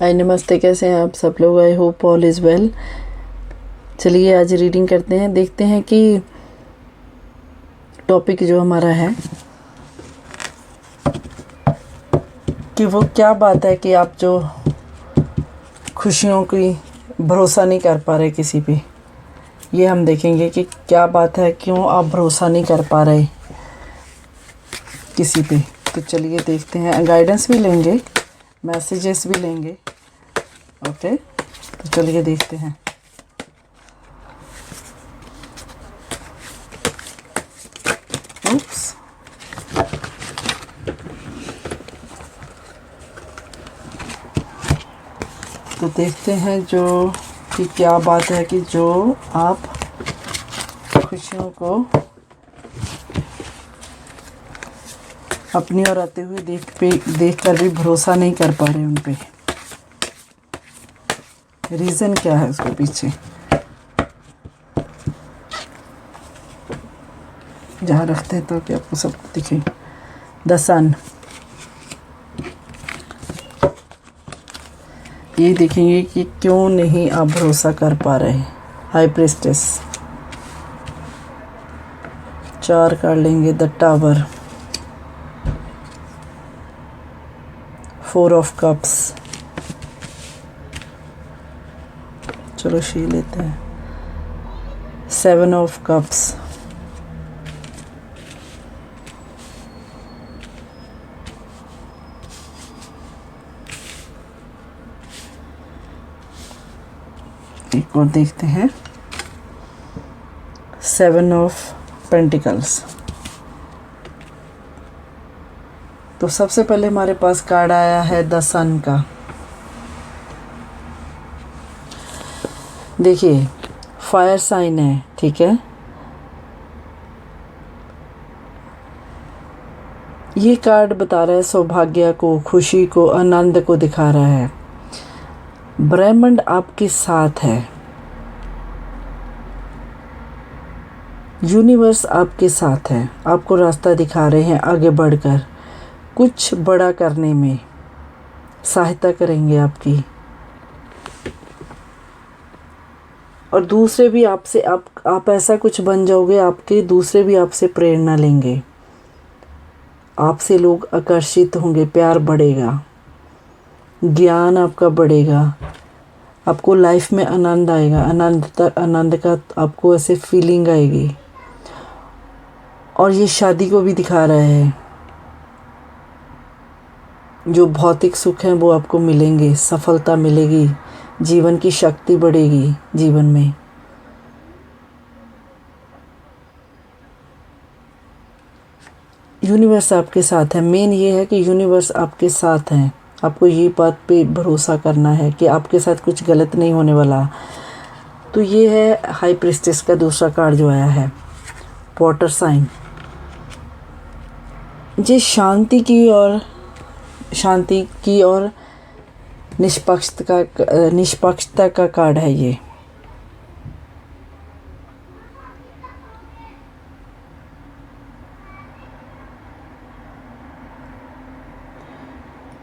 हाय नमस्ते, कैसे हैं आप सब लोग। I hope all is well. चलिए आज रीडिंग करते हैं, देखते हैं कि टॉपिक जो हमारा है कि वो क्या बात है कि आप जो खुशियों की भरोसा नहीं कर पा रहे किसी पे। ये हम देखेंगे कि क्या बात है, क्यों आप भरोसा नहीं कर पा रहे किसी पे। तो चलिए देखते हैं, गाइडेंस भी लेंगे, मैसेजेस भी लेंगे। ओके, तो चलिए देखते हैं। Oops. तो देखते हैं जो कि क्या बात है कि जो आप खुशियों को अपनी ओर आते हुए देखकर भी भरोसा नहीं कर पा रहे उन पे। रीज़न क्या है उसके पीछे। जहाँ रखते हैं ताकि आपको सब दिखे। द सन, ये देखेंगे कि क्यों नहीं आप भरोसा कर पा रहे। हाई प्रिस्टेस, 4 कार्ड लेंगे। द टावर, 4 ऑफ कप्स, चलो शी लेते हैं। 7 ऑफ कप्स, एक और देखते हैं। 7 ऑफ पेंटिकल्स। तो सबसे पहले हमारे पास कार्ड आया है द सन का। देखिए फायर साइन है, ठीक है। ये कार्ड बता रहा है सौभाग्य को, खुशी को, आनंद को दिखा रहा है। ब्रह्मांड आपके साथ है, यूनिवर्स आपके साथ है, आपको रास्ता दिखा रहे हैं आगे बढ़कर कुछ बड़ा करने में सहायता करेंगे आपकी। और दूसरे भी आपसे आप ऐसा कुछ बन जाओगे, आपके दूसरे भी आपसे प्रेरणा लेंगे, आपसे लोग आकर्षित होंगे, प्यार बढ़ेगा, ज्ञान आपका बढ़ेगा, आपको लाइफ में आनंद आएगा, आनंद का आपको ऐसे फीलिंग आएगी। और ये शादी को भी दिखा रहा है, जो भौतिक सुख हैं वो आपको मिलेंगे, सफलता मिलेगी, जीवन की शक्ति बढ़ेगी जीवन में। यूनिवर्स आपके साथ है। मेन ये है कि यूनिवर्स आपके साथ हैं। आपको ये बात पे भरोसा करना है कि आपके साथ कुछ गलत नहीं होने वाला। तो ये है हाई प्रिस्टेस का दूसरा कार्ड जो आया है, वाटर साइन। ये शांति की और निष्पक्षता का कार्ड है।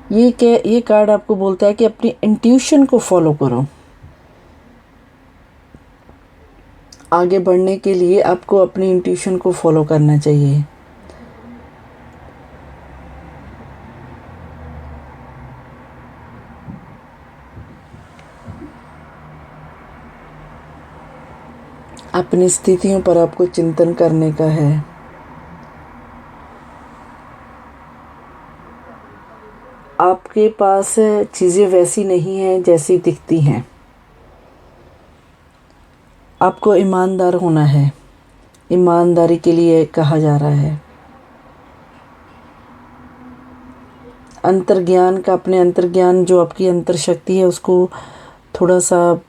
ये कार्ड आपको बोलता है कि अपनी इंट्यूशन को फॉलो करो। आगे बढ़ने के लिए आपको अपनी इंट्यूशन को फॉलो करना चाहिए। अपनी स्थितियों पर आपको चिंतन करने का है। आपके पास चीज़ें वैसी नहीं हैं जैसी दिखती हैं। आपको ईमानदार होना है, ईमानदारी के लिए कहा जा रहा है। अंतर्ज्ञान का, अपने अंतर्ज्ञान जो आपकी अंतर शक्ति है उसको थोड़ा सा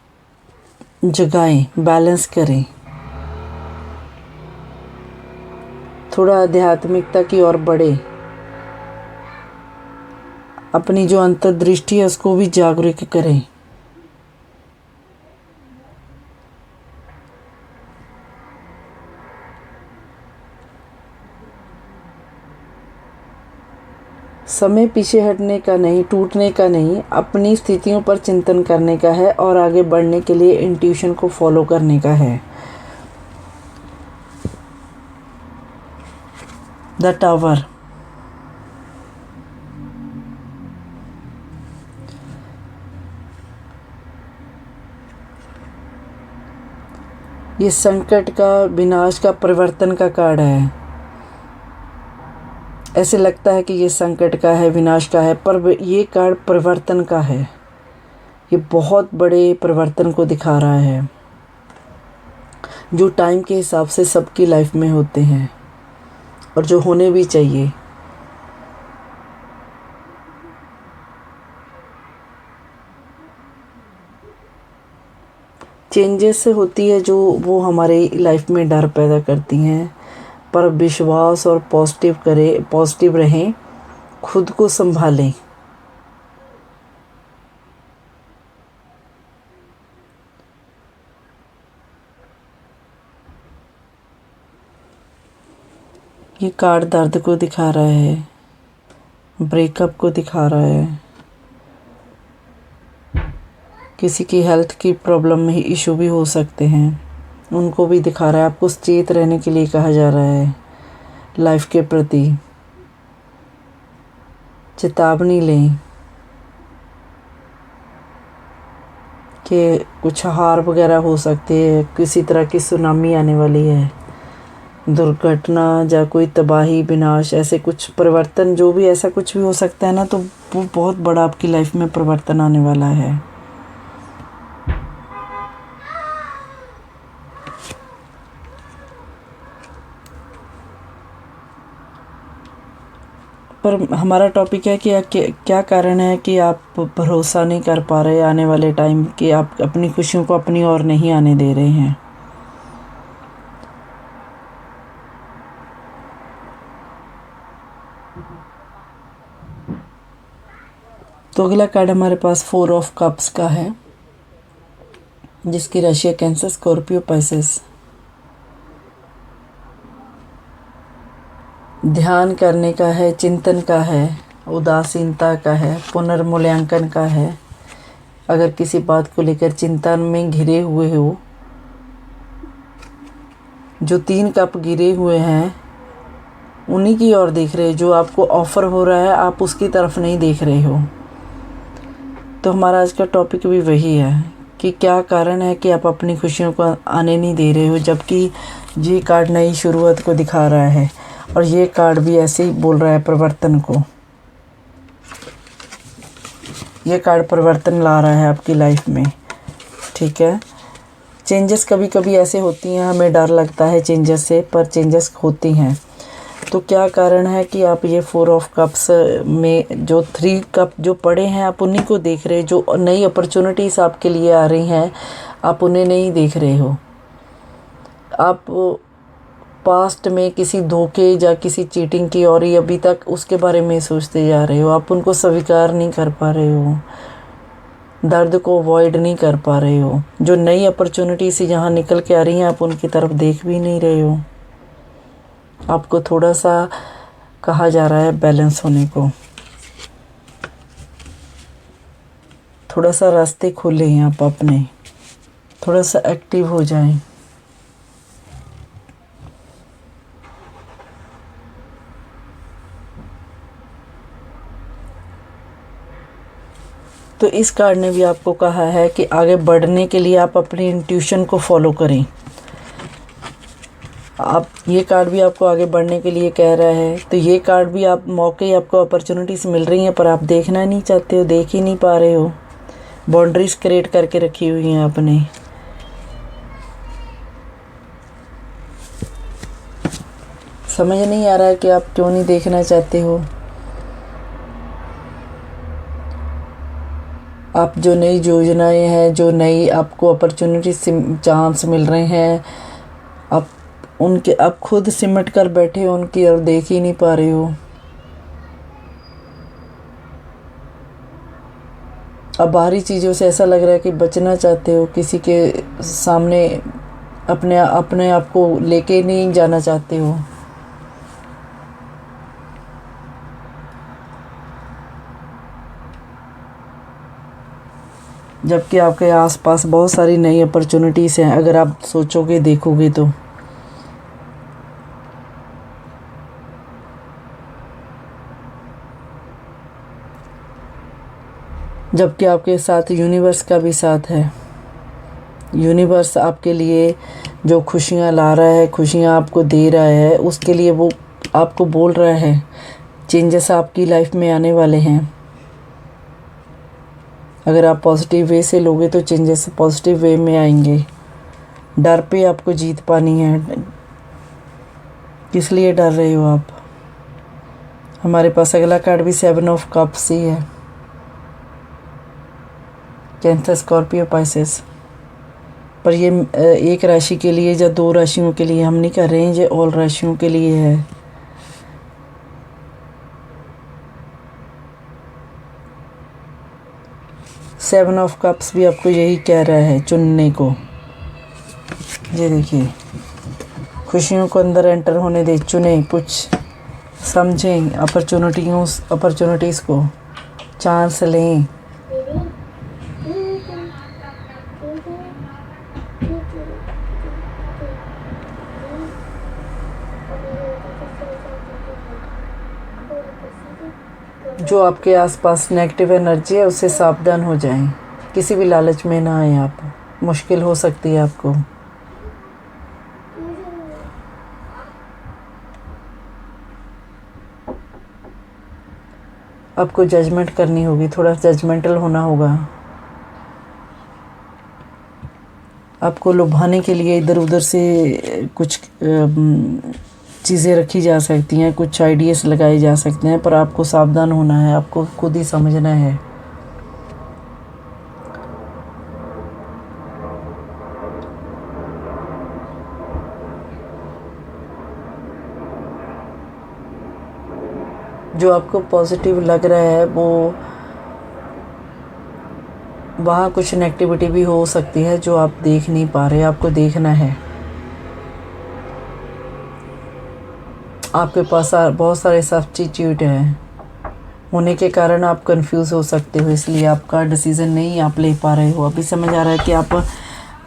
जगाएं, बैलेंस करें, थोड़ा आध्यात्मिकता की ओर बढ़े। अपनी जो अंतर्दृष्टि है उसको भी जागरूक करें। समय पीछे हटने का नहीं, टूटने का नहीं, अपनी स्थितियों पर चिंतन करने का है और आगे बढ़ने के लिए इंट्यूशन को फॉलो करने का है। The tower. ये संकट का, विनाश का, परिवर्तन का कार्ड है। ऐसे लगता है कि ये संकट का है, विनाश का है, पर ये कार्ड परिवर्तन का है। ये बहुत बड़े परिवर्तन को दिखा रहा है जो टाइम के हिसाब से सबकी लाइफ में होते हैं और जो होने भी चाहिए। चेंजेस से होती है जो वो हमारे लाइफ में डर पैदा करती हैं, पर विश्वास और पॉजिटिव रहें, खुद को संभालें। ये कार्ड दर्द को दिखा रहा है, ब्रेकअप को दिखा रहा है, किसी की हेल्थ की प्रॉब्लम में इशू भी हो सकते हैं, उनको भी दिखा रहा है। आपको सचेत रहने के लिए कहा जा रहा है, लाइफ के प्रति चेतावनी लें कि कुछ हार वगैरह हो सकती है, किसी तरह की सुनामी आने वाली है, दुर्घटना या कोई तबाही, विनाश, ऐसे कुछ परिवर्तन, जो भी ऐसा कुछ भी हो सकता है ना, तो वो बहुत बड़ा आपकी लाइफ में परिवर्तन आने वाला है। पर हमारा टॉपिक है कि क्या कारण है कि आप भरोसा नहीं कर पा रहे आने वाले टाइम, कि आप अपनी खुशियों को अपनी ओर नहीं आने दे रहे हैं। तो अगला कार्ड हमारे पास 4 ऑफ कप्स का है, जिसकी राशि है कैंसर, स्कॉर्पियो, पाइसेस। ध्यान करने का है, चिंतन का है, उदासीनता का है, पुनर्मूल्यांकन का है। अगर किसी बात को लेकर चिंतन में घिरे हुए हो, जो 3 कप गिरे हुए हैं उन्हीं की ओर देख रहे हो, जो आपको ऑफ़र हो रहा है आप उसकी तरफ नहीं देख रहे हो। तो हमारा आज का टॉपिक भी वही है कि क्या कारण है कि आप अपनी खुशियों को आने नहीं दे रहे हो, जबकि ये कार्ड नई शुरुआत को दिखा रहा है और ये कार्ड भी ऐसे ही बोल रहा है परिवर्तन को। ये कार्ड परिवर्तन ला रहा है आपकी लाइफ में, ठीक है। चेंजेस कभी कभी ऐसे होती हैं, हमें डर लगता है चेंजेस से, पर चेंजेस होती हैं। तो क्या कारण है कि आप ये 4 ऑफ कप्स में जो 3 कप जो पड़े हैं आप उन्हीं को देख रहे हैं, जो नई अपॉर्चुनिटीज़ आपके लिए आ रही हैं आप उन्हें नहीं देख रहे हो। आप पास्ट में किसी धोखे या किसी चीटिंग की और ही अभी तक उसके बारे में सोचते जा रहे हो, आप उनको स्वीकार नहीं कर पा रहे हो, दर्द को अवॉइड नहीं कर पा रहे हो। जो नई अपॉर्चुनिटी से जहाँ निकल के आ रही हैं आप उनकी तरफ देख भी नहीं रहे हो। आपको थोड़ा सा कहा जा रहा है बैलेंस होने को, थोड़ा सा रास्ते खोलें आप अपने, थोड़ा सा एक्टिव हो जाएं। तो इस कार्ड ने भी आपको कहा है कि आगे बढ़ने के लिए आप अपनी इंट्यूशन को फॉलो करें। आप ये कार्ड भी आपको आगे बढ़ने के लिए कह रहा है, तो ये कार्ड भी आप मौके, आपको अपॉर्चुनिटीज़ मिल रही हैं पर आप देखना नहीं चाहते हो, देख ही नहीं पा रहे हो। बाउंड्रीज क्रिएट करके रखी हुई हैं आपने। समझ नहीं आ रहा है कि आप क्यों नहीं देखना चाहते हो। आप जो नई योजनाएं हैं, जो नई आपको अपॉर्चुनिटी चांस मिल रहे हैं, आप उनके आप खुद सिमट कर बैठे हो उनकी और देख ही नहीं पा रहे हो। अब बाहरी चीज़ों से ऐसा लग रहा है कि बचना चाहते हो, किसी के सामने अपने आप को लेके नहीं जाना चाहते हो। जबकि आपके आसपास बहुत सारी नई अपॉर्चुनिटीज़ हैं अगर आप सोचोगे देखोगे तो। जबकि आपके साथ यूनिवर्स का भी साथ है। यूनिवर्स आपके लिए जो खुशियाँ ला रहा है, खुशियाँ आपको दे रहा है, उसके लिए वो आपको बोल रहा है चेंजेस आपकी लाइफ में आने वाले हैं। अगर आप पॉजिटिव वे से लोगे तो चेंजेस पॉजिटिव वे में आएंगे। डर पे आपको जीत पानी है। किस लिए डर रहे हो आप? हमारे पास अगला कार्ड भी 7 ऑफ कप्स ही है। Cancer, Scorpio, Pisces. पर ये एक राशि के लिए या 2 राशियों के लिए हम नहीं कर रहे हैं, ये ऑल राशियों के लिए है। सेवन ऑफ कप्स भी आपको यही कह रहा है चुनने को। ये देखिए, खुशियों को अंदर एंटर होने दे, चुने, कुछ समझें, अपॉर्चुनिटीज़ को चांस लें। जो आपके आसपास नेगेटिव एनर्जी है उससे सावधान हो जाएं। किसी भी लालच में ना आए आप, मुश्किल हो सकती है आपको। आपको जजमेंट करनी होगी, थोड़ा जजमेंटल होना होगा। आपको लुभाने के लिए इधर उधर से कुछ चीज़ें रखी जा सकती हैं, कुछ आइडियाज़ लगाए जा सकते हैं, पर आपको सावधान होना है, आपको खुद ही समझना है। जो आपको पॉजिटिव लग रहा है वो वहाँ कुछ नेगेटिविटी भी हो सकती है जो आप देख नहीं पा रहे, आपको देखना है। आपके पास बहुत सारे सब्स्टिट्यूट हैं होने के कारण आप कंफ्यूज हो सकते हो, इसलिए आपका डिसीज़न नहीं आप ले पा रहे हो। अभी समझ आ रहा है कि आप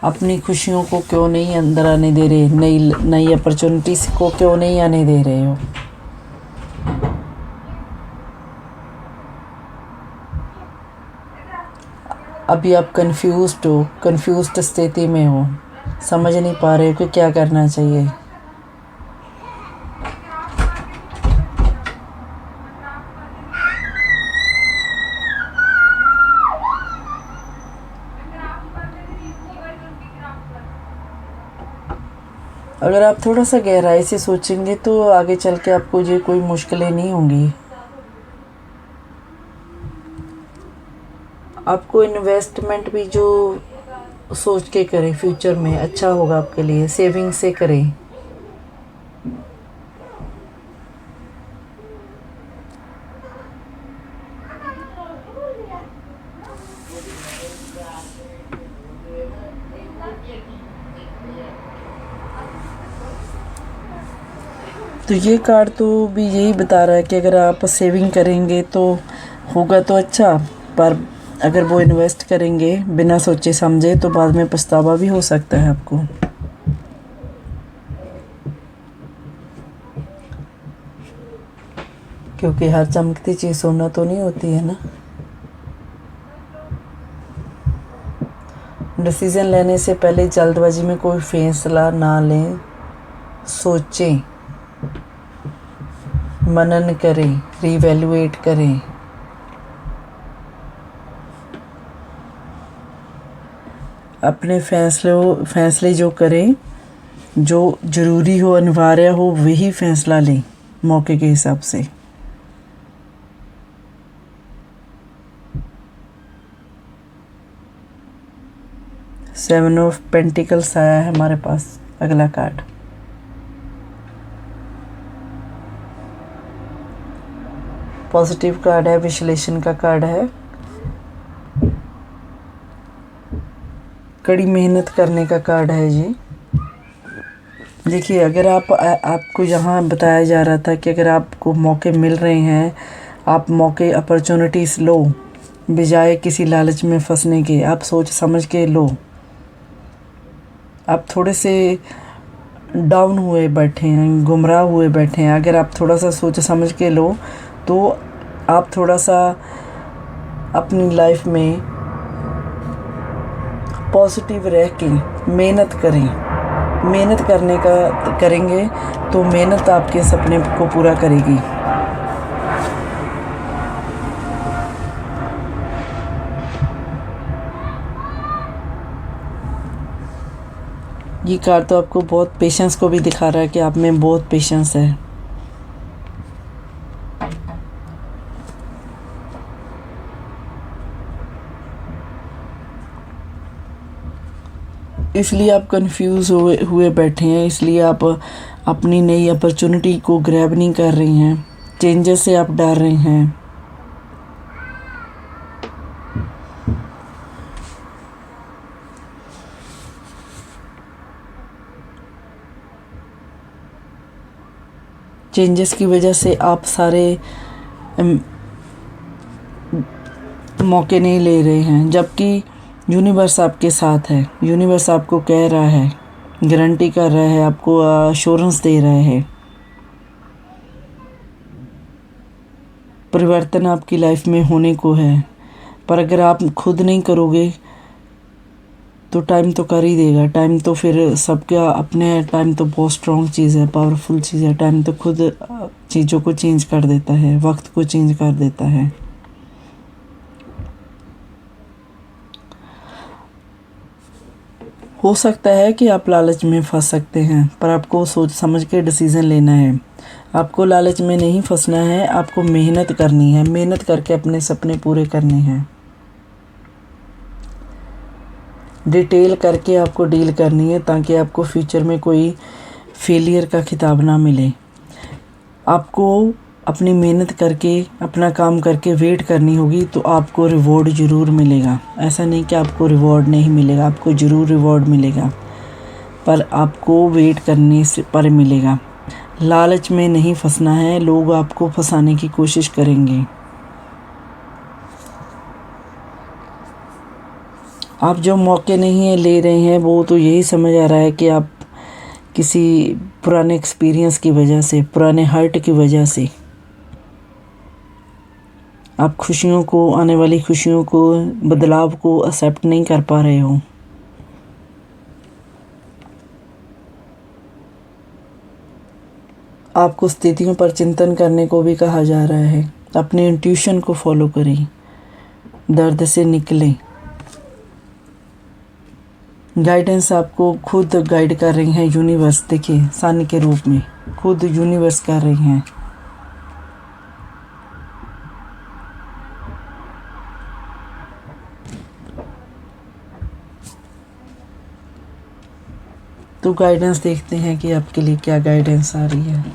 अपनी खुशियों को क्यों नहीं अंदर आने दे रहे, नई अपॉर्चुनिटीज़ को क्यों नहीं आने दे रहे हो। अभी आप कंफ्यूज्ड स्थिति में हो, समझ नहीं पा रहे हो कि क्या करना चाहिए। अगर आप थोड़ा सा गहराई से सोचेंगे तो आगे चल के आपको ये कोई मुश्किलें नहीं होंगी। आपको इन्वेस्टमेंट भी जो सोच के करें, फ्यूचर में अच्छा होगा आपके लिए, सेविंग से करें। तो ये कार्ड तो भी यही बता रहा है कि अगर आप सेविंग करेंगे तो होगा तो अच्छा, पर अगर वो इन्वेस्ट करेंगे बिना सोचे समझे तो बाद में पछतावा भी हो सकता है आपको। क्योंकि हर चमकती चीज़ सोना तो नहीं होती है ना। डिसीज़न लेने से पहले जल्दबाजी में कोई फैसला ना लें, सोचें, मनन करें, रिवैल्यूएट करें। अपने फैसले जो करें, जो ज़रूरी हो, अनिवार्य हो, वही फैसला लें मौके के हिसाब से। सेवन ऑफ पेंटिकल्स आया है हमारे पास अगला कार्ड। पॉजिटिव कार्ड है, विश्लेषण का कार्ड है, कड़ी मेहनत करने का कार्ड है ये। देखिए, अगर आपको यहाँ बताया जा रहा था कि अगर आपको मौके मिल रहे हैं, आप मौके अपॉर्चुनिटीज़ लो, बजाय किसी लालच में फंसने के आप सोच समझ के लो। आप थोड़े से डाउन हुए बैठे हैं, गुमराह हुए बैठे हैं, अगर आप थोड़ा सा सोच समझ के लो तो आप थोड़ा सा अपनी लाइफ में पॉजिटिव रह के मेहनत करें। मेहनत करेंगे तो मेहनत आपके सपने को पूरा करेगी। ये कार्ड तो आपको बहुत पेशेंस को भी दिखा रहा है कि आप में बहुत पेशेंस है। इसलिए आप कंफ्यूज हुए बैठे हैं, इसलिए आप अपनी नई अपॉर्चुनिटी को ग्रैब नहीं कर रही हैं, चेंजेस से आप डर रहे हैं। चेंजेस की वजह से आप सारे मौके नहीं ले रहे हैं, जबकि यूनिवर्स आपके साथ है। यूनिवर्स आपको कह रहा है, गारंटी कर रहा है, आपको अश्योरेंस दे रहा है। परिवर्तन आपकी लाइफ में होने को है, पर अगर आप खुद नहीं करोगे तो टाइम तो कर ही देगा। टाइम तो फिर सबका अपने टाइम तो बहुत स्ट्रॉन्ग चीज़ है, पावरफुल चीज़ है। टाइम तो खुद चीज़ों को चेंज कर देता है, वक्त को चेंज कर देता है। हो सकता है कि आप लालच में फंस सकते हैं, पर आपको सोच समझ के डिसीज़न लेना है। आपको लालच में नहीं फंसना है, आपको मेहनत करनी है, मेहनत करके अपने सपने पूरे करने हैं। डिटेल करके आपको डील करनी है ताकि आपको फ्यूचर में कोई फेलियर का खिताब ना मिले। आपको अपनी मेहनत करके अपना काम करके वेट करनी होगी तो आपको रिवॉर्ड ज़रूर मिलेगा। ऐसा नहीं कि आपको रिवॉर्ड नहीं मिलेगा, आपको ज़रूर रिवॉर्ड मिलेगा, पर आपको वेट करने से पर मिलेगा। लालच में नहीं फंसना है, लोग आपको फंसाने की कोशिश करेंगे। आप जो मौके नहीं ले रहे हैं वो तो यही समझ आ रहा है कि आप किसी पुराने एक्सपीरियंस की वजह से, पुराने हर्ट की वजह से आप खुशियों को, आने वाली खुशियों को, बदलाव को एक्सेप्ट नहीं कर पा रहे हो। आपको स्थितियों पर चिंतन करने को भी कहा जा रहा है। अपने इंट्यूशन को फॉलो करें, दर्द से निकलें। गाइडेंस आपको खुद गाइड कर रही हैं यूनिवर्स। देखिए, सन के रूप में खुद यूनिवर्स कर रही हैं। तो गाइडेंस देखते हैं कि आपके लिए क्या गाइडेंस आ रही है।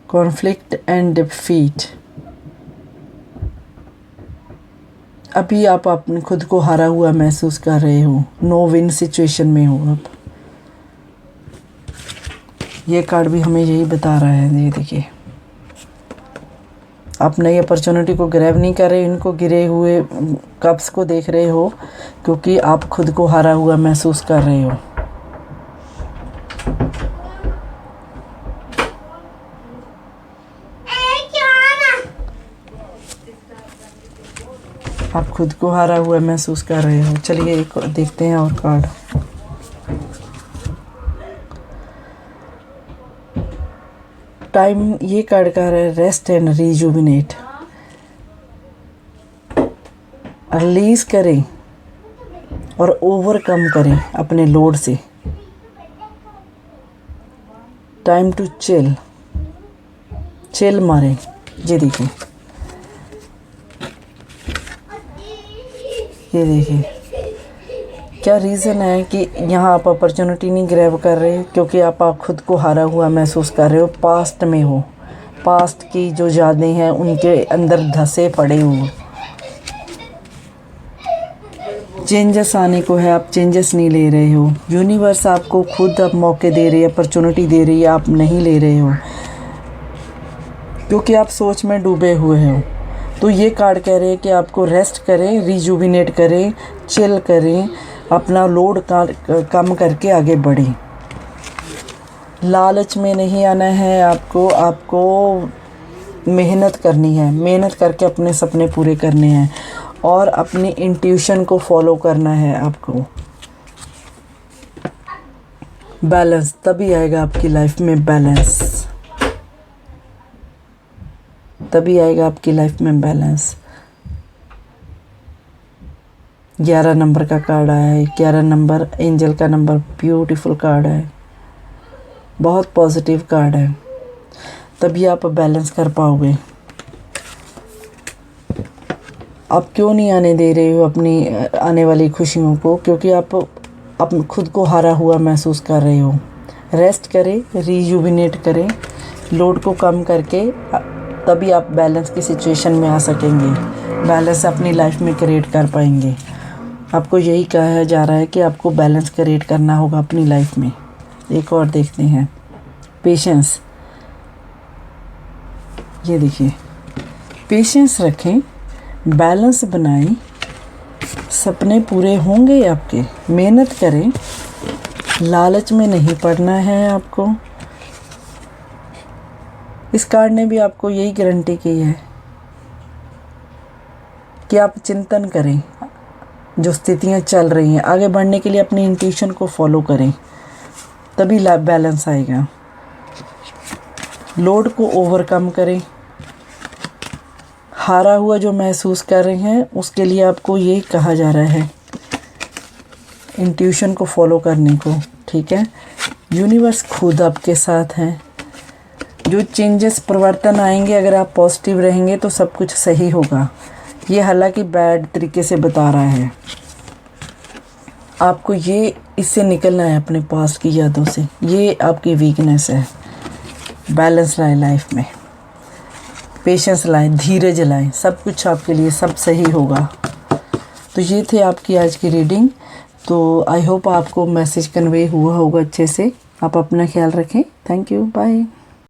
Conflict and defeat. अभी आप अपने खुद को हारा हुआ महसूस कर रहे हो, नो विन सिचुएशन में हो आप। ये कार्ड भी हमें यही बता रहा है। ये देखिए, आप नई अपॉर्चुनिटी को ग्रैब नहीं कर रहे, इनको गिरे हुए कप्स को देख रहे हो, क्योंकि आप खुद को हारा हुआ महसूस कर रहे हो। आप खुद को हारा हुआ महसूस कर रहे हो। चलिए एक देखते हैं और कार्ड। टाइम, ये कार्ड कह रहा है रेस्ट एंड रिजुविनेट। रिलीज करें और ओवरकम करें अपने लोड से। टाइम टू चिल मारें। ये देखिए, ये देखिए क्या रीज़न है कि यहाँ आप अपॉर्चुनिटी नहीं ग्रैब कर रहे, क्योंकि आप खुद को हारा हुआ महसूस कर रहे हो। पास्ट में हो, पास्ट की जो यादें हैं उनके अंदर धंसे पड़े हो। चेंजेस आने को है, आप चेंजेस नहीं ले रहे हो। यूनिवर्स आपको खुद अब मौके दे रही है, अपॉर्चुनिटी दे रही है, आप नहीं ले रहे हो क्योंकि आप सोच में डूबे हुए हो। तो ये कार्ड कह रहे हैं कि आपको रेस्ट करें, रिजुविनेट करें, चिल करें, अपना लोड कम करके आगे बढ़ें। लालच में नहीं आना है आपको मेहनत करनी है, मेहनत करके अपने सपने पूरे करने हैं और अपनी इंट्यूशन को फॉलो करना है आपको। बैलेंस तभी आएगा आपकी लाइफ में, बैलेंस तभी आएगा आपकी लाइफ में, बैलेंस। 11 नंबर का कार्ड आया है, 11 नंबर एंजल का नंबर, ब्यूटीफुल कार्ड है, बहुत पॉजिटिव कार्ड है। तभी आप बैलेंस कर पाओगे। आप क्यों नहीं आने दे रहे हो अपनी आने वाली खुशियों को? क्योंकि आप खुद को हारा हुआ महसूस कर रहे हो। रेस्ट करें, रिजुविनेट करें, लोड को कम करके तभी आप बैलेंस की सिचुएशन में आ सकेंगे, बैलेंस अपनी लाइफ में क्रिएट कर पाएंगे। आपको यही कहा जा रहा है कि आपको बैलेंस क्रिएट करना होगा अपनी लाइफ में। एक और देखते हैं, पेशेंस। ये देखिए, पेशेंस रखें, बैलेंस बनाएं, सपने पूरे होंगे आपके। मेहनत करें, लालच में नहीं पड़ना है आपको। इस कार्ड ने भी आपको यही गारंटी की है कि आप चिंतन करें, जो स्थितियां चल रही हैं आगे बढ़ने के लिए अपनी इंट्यूशन को फॉलो करें, तभी बैलेंस आएगा। लोड को ओवरकम करें। हारा हुआ जो महसूस कर रहे हैं उसके लिए आपको ये कहा जा रहा है, इंट्यूशन को फॉलो करने को, ठीक है। यूनिवर्स खुद आपके साथ है। जो चेंजेस परिवर्तन आएंगे, अगर आप पॉजिटिव रहेंगे तो सब कुछ सही होगा। ये हालांकि बैड तरीके से बता रहा है आपको, ये इससे निकलना है अपने पास्ट की यादों से। ये आपकी वीकनेस है। बैलेंस लाएं लाइफ में, पेशेंस लाएं, धीरज लाएं, सब कुछ आपके लिए सब सही होगा। तो ये थे आपकी आज की रीडिंग। तो आई होप आपको मैसेज कन्वे हुआ होगा अच्छे से। आप अपना ख्याल रखें। Thank you, bye.